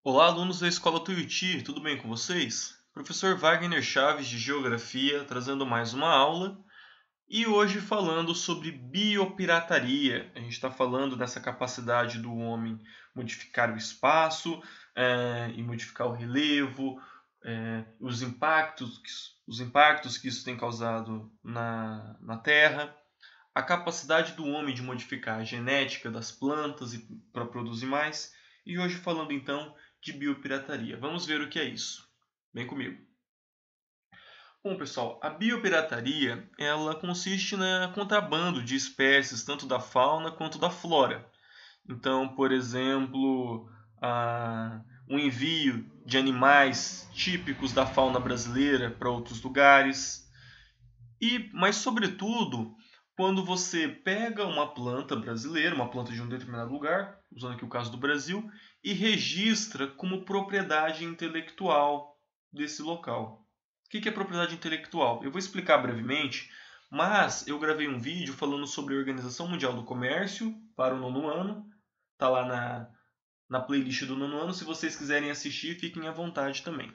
Olá, alunos da Escola Tuiuti, tudo bem com vocês? Professor Wagner Chaves, de Geografia, trazendo mais uma aula e hoje falando sobre biopirataria. A gente está falando dessa capacidade do homem modificar o espaço e modificar o relevo, os impactos que isso tem causado na Terra, a capacidade do homem de modificar a genética das plantas para produzir mais. E hoje falando então de biopirataria. Vamos ver o que é isso. Vem comigo. Bom, pessoal, a biopirataria ela consiste na contrabando de espécies tanto da fauna quanto da flora. Então, por exemplo, o envio de animais típicos da fauna brasileira para outros lugares. Mas, sobretudo, quando você pega uma planta brasileira, uma planta de um determinado lugar, usando aqui o caso do Brasil, e registra como propriedade intelectual desse local. O que é propriedade intelectual? Eu vou explicar brevemente, mas eu gravei um vídeo falando sobre a Organização Mundial do Comércio para o nono ano. Está lá na playlist do nono ano. Se vocês quiserem assistir, fiquem à vontade também.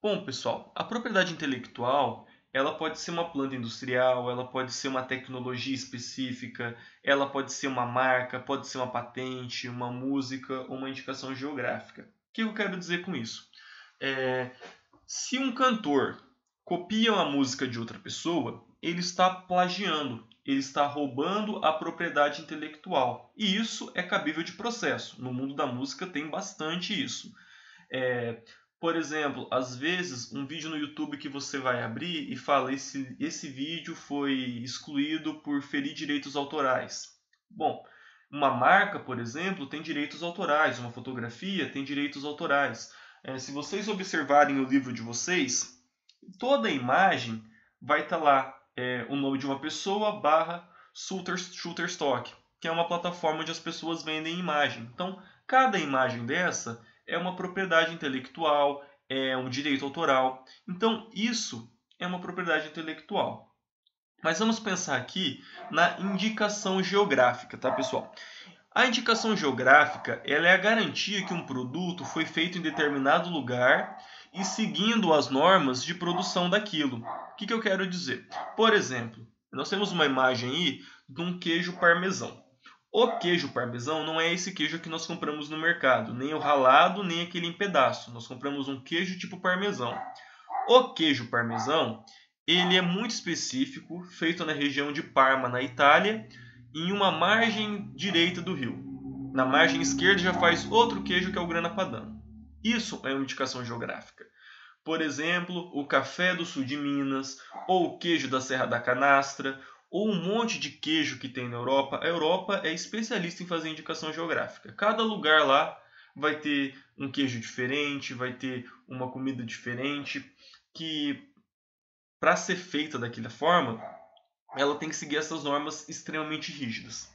Bom, pessoal, a propriedade intelectual ela pode ser uma planta industrial, ela pode ser uma tecnologia específica, ela pode ser uma marca, pode ser uma patente, uma música ou uma indicação geográfica. O que eu quero dizer com isso? Se um cantor copia uma música de outra pessoa, ele está plagiando, ele está roubando a propriedade intelectual. E isso é cabível de processo. No mundo da música tem bastante isso. Por exemplo, às vezes um vídeo no YouTube que você vai abrir e fala esse vídeo foi excluído por ferir direitos autorais. Bom, uma marca, por exemplo, tem direitos autorais, uma fotografia tem direitos autorais. Se vocês observarem o livro de vocês, toda a imagem vai estar lá o nome de uma pessoa / Shutterstock, que é uma plataforma onde as pessoas vendem imagem. Então, cada imagem dessa é uma propriedade intelectual, é um direito autoral. Então, isso é uma propriedade intelectual. Mas vamos pensar aqui na indicação geográfica, tá, pessoal? A indicação geográfica ela é a garantia que um produto foi feito em determinado lugar e seguindo as normas de produção daquilo. O que eu quero dizer? Por exemplo, nós temos uma imagem aí de um queijo parmesão. O queijo parmesão não é esse queijo que nós compramos no mercado, nem o ralado, nem aquele em pedaço. Nós compramos um queijo tipo parmesão. O queijo parmesão, ele é muito específico, feito na região de Parma, na Itália, em uma margem direita do rio. Na margem esquerda já faz outro queijo que é o Grana Padano. Isso é uma indicação geográfica. Por exemplo, o café do sul de Minas, ou o queijo da Serra da Canastra, ou um monte de queijo que tem na Europa. A Europa é especialista em fazer indicação geográfica. Cada lugar lá vai ter um queijo diferente, vai ter uma comida diferente, que para ser feita daquela forma, ela tem que seguir essas normas extremamente rígidas.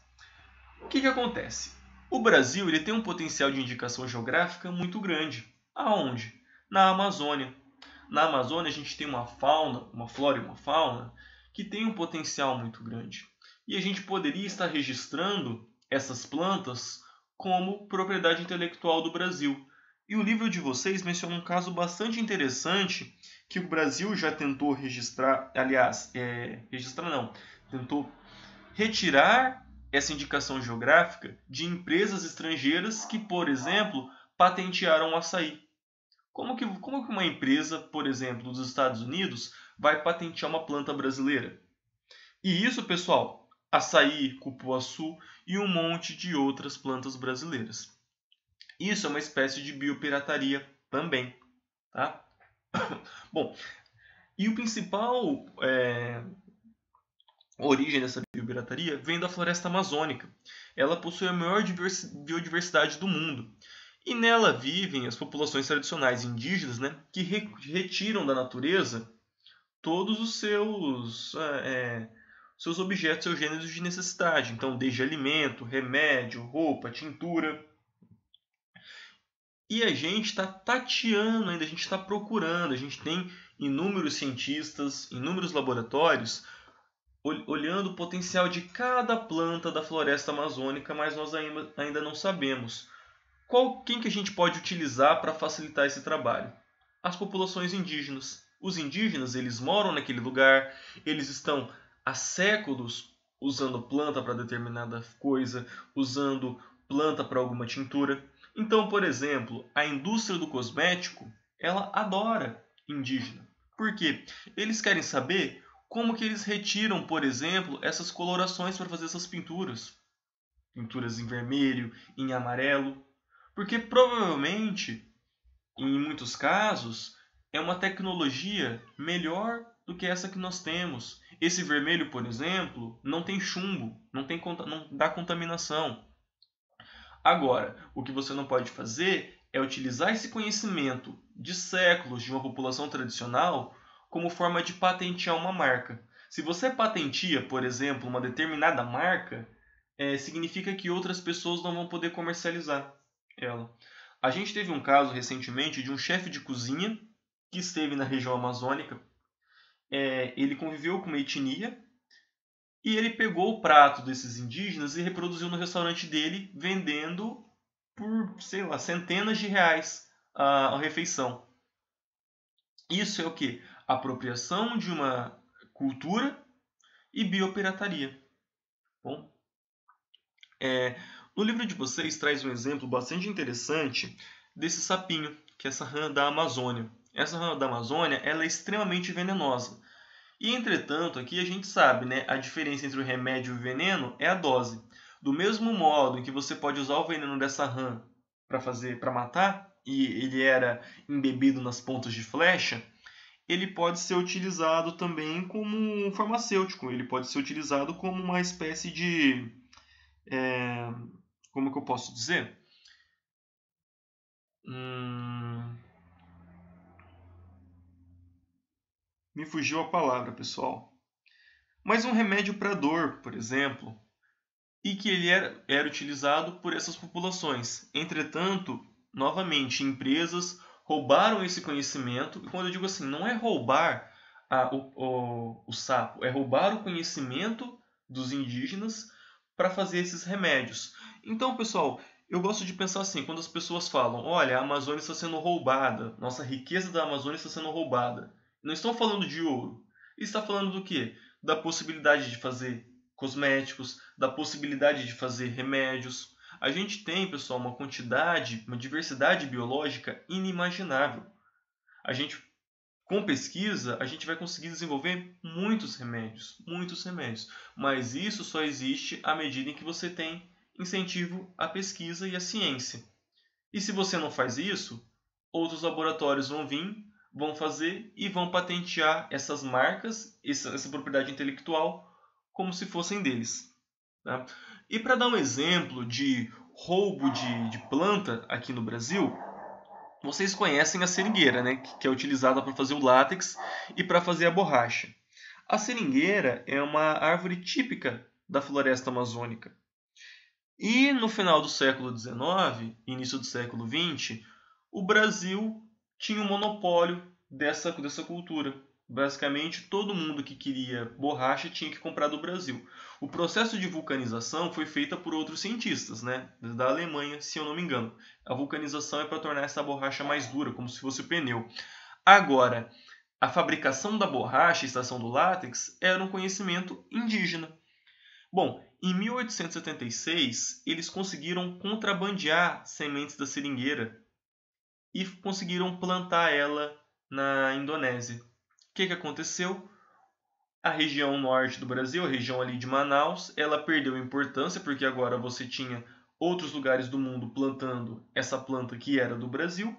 O que acontece? O Brasil ele tem um potencial de indicação geográfica muito grande. Aonde? Na Amazônia. Na Amazônia a gente tem uma fauna, uma flora e uma fauna que tem um potencial muito grande. E a gente poderia estar registrando essas plantas como propriedade intelectual do Brasil. E o livro de vocês menciona um caso bastante interessante que o Brasil já tentou registrar, aliás, tentou retirar essa indicação geográfica de empresas estrangeiras que, por exemplo, patentearam o açaí. Como que uma empresa, por exemplo, dos Estados Unidos, vai patentear uma planta brasileira? E isso, pessoal, açaí, cupuaçu e um monte de outras plantas brasileiras. Isso é uma espécie de biopirataria também, tá? Bom, e o principal origem dessa biopirataria vem da floresta amazônica. Ela possui a maior biodiversidade do mundo. E nela vivem as populações tradicionais indígenas, né, que retiram da natureza todos os seus objetos, seus gêneros de necessidade. Então, desde alimento, remédio, roupa, tintura. E a gente está tateando ainda, a gente está procurando, a gente tem inúmeros cientistas, inúmeros laboratórios olhando o potencial de cada planta da floresta amazônica, mas nós ainda não sabemos Quem que a gente pode utilizar para facilitar esse trabalho? As populações indígenas. Os indígenas, eles moram naquele lugar, eles estão há séculos usando planta para determinada coisa, usando planta para alguma tintura. Então, por exemplo, a indústria do cosmético, ela adora indígena. Por quê? Eles querem saber como que eles retiram, por exemplo, essas colorações para fazer essas pinturas. Pinturas em vermelho, em amarelo. Porque provavelmente, em muitos casos, é uma tecnologia melhor do que essa que nós temos. Esse vermelho, por exemplo, não tem chumbo, não dá contaminação. Agora, o que você não pode fazer é utilizar esse conhecimento de séculos de uma população tradicional como forma de patentear uma marca. Se você patenteia, por exemplo, uma determinada marca, significa que outras pessoas não vão poder comercializar ela. A gente teve um caso recentemente de um chefe de cozinha que esteve na região amazônica. Ele conviveu com uma etnia e ele pegou o prato desses indígenas e reproduziu no restaurante dele, vendendo por, sei lá, centenas de reais a refeição. Isso é o quê? Apropriação de uma cultura e biopirataria. Bom, no livro de vocês traz um exemplo bastante interessante desse sapinho, que é essa rã da Amazônia. Essa rã da Amazônia ela é extremamente venenosa. E, entretanto, aqui a gente sabe, né, a diferença entre o remédio e o veneno é a dose. Do mesmo modo em que você pode usar o veneno dessa rã para matar, e ele era embebido nas pontas de flecha, ele pode ser utilizado também como um farmacêutico. Ele pode ser utilizado como uma espécie de... como que eu posso dizer? Me fugiu a palavra, pessoal. Mas um remédio para dor, por exemplo, e que ele era utilizado por essas populações. Entretanto, novamente, empresas roubaram esse conhecimento, e quando eu digo assim, não é roubar o sapo, é roubar o conhecimento dos indígenas para fazer esses remédios. Então, pessoal, eu gosto de pensar assim, quando as pessoas falam, olha, a Amazônia está sendo roubada, nossa riqueza da Amazônia está sendo roubada. Não estão falando de ouro. Está falando do quê? Da possibilidade de fazer cosméticos, da possibilidade de fazer remédios. A gente tem, pessoal, uma quantidade, uma diversidade biológica inimaginável. Com pesquisa, a gente vai conseguir desenvolver muitos remédios, mas isso só existe à medida em que você tem incentivo à pesquisa e à ciência. E se você não faz isso, outros laboratórios vão vir, vão fazer e vão patentear essas marcas, essa propriedade intelectual, como se fossem deles. Tá? E para dar um exemplo de roubo de planta aqui no Brasil, vocês conhecem a seringueira, né? Que é utilizada para fazer o látex e para fazer a borracha. A seringueira é uma árvore típica da floresta amazônica. E no final do século XIX, início do século XX, o Brasil tinha um monopólio dessa cultura. Basicamente, todo mundo que queria borracha tinha que comprar do Brasil. O processo de vulcanização foi feito por outros cientistas, né? Da Alemanha, se eu não me engano. A vulcanização é para tornar essa borracha mais dura, como se fosse o pneu. Agora, a fabricação da borracha e extração do látex era um conhecimento indígena. Bom, em 1876, eles conseguiram contrabandear sementes da seringueira e conseguiram plantar ela na Indonésia. O que aconteceu? A região norte do Brasil, a região ali de Manaus, ela perdeu importância porque agora você tinha outros lugares do mundo plantando essa planta que era do Brasil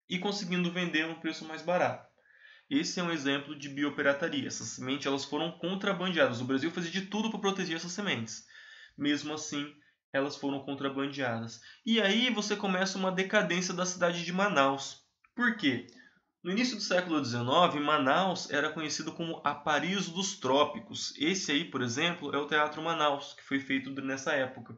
e conseguindo vender a um preço mais barato. Esse é um exemplo de biopirataria. Essas sementes elas foram contrabandeadas. O Brasil fazia de tudo para proteger essas sementes. Mesmo assim, elas foram contrabandeadas. E aí você começa uma decadência da cidade de Manaus. Por quê? No início do século XIX, Manaus era conhecido como a Paris dos Trópicos. Esse aí, por exemplo, é o Teatro Manaus, que foi feito nessa época.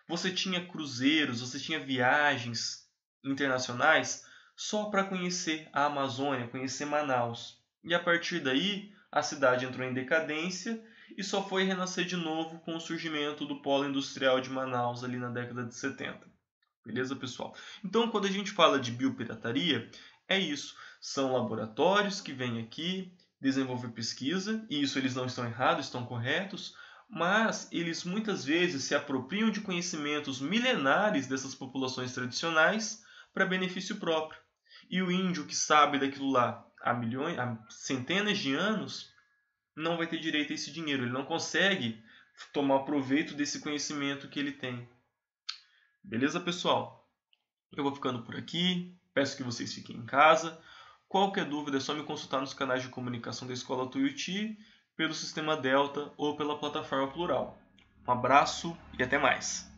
Você tinha cruzeiros, você tinha viagens internacionais só para conhecer a Amazônia, conhecer Manaus. E a partir daí, a cidade entrou em decadência e só foi renascer de novo com o surgimento do polo industrial de Manaus ali na década de 70. Beleza, pessoal? Então, quando a gente fala de biopirataria, é isso. São laboratórios que vêm aqui desenvolver pesquisa, e isso eles não estão errados, estão corretos, mas eles muitas vezes se apropriam de conhecimentos milenares dessas populações tradicionais para benefício próprio. E o índio que sabe daquilo lá há milhões, há centenas de anos, não vai ter direito a esse dinheiro. Ele não consegue tomar proveito desse conhecimento que ele tem. Beleza, pessoal? Eu vou ficando por aqui. Peço que vocês fiquem em casa. Qualquer dúvida é só me consultar nos canais de comunicação da Escola Tuiuti, pelo Sistema Delta ou pela plataforma Plural. Um abraço e até mais!